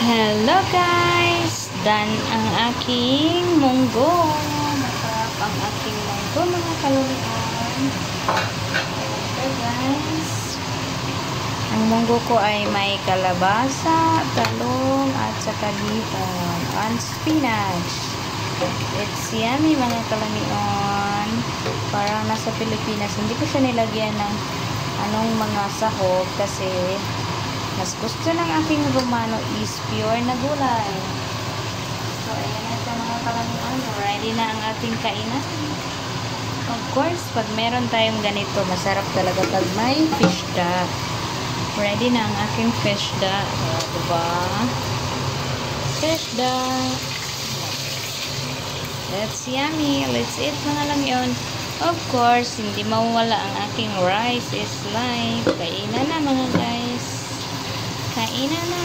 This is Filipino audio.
Hello guys! Dan ang aking munggo. Masarap ang aking munggo mga kalumian. Ito guys. Ang munggo ko ay may kalabasa, talong, at saka lipon. And spinach. It's yummy mga kalumian. Parang nasa Pilipinas. Hindi ko siya nilagyan ng anong mga sahog kasi mas gusto ng aking Romano is pure na gulay. So, ayan na ito mga kalamian. Ready na ang ating kainan. Of course, pag meron tayong ganito, masarap talaga pag may fish da. Ready na ang aking fish da. Diba? Fish da. That's yummy. Let's eat mga lamyon. Of course, hindi mawala ang aking rice is life. Kainan na mga guys. Kainan na.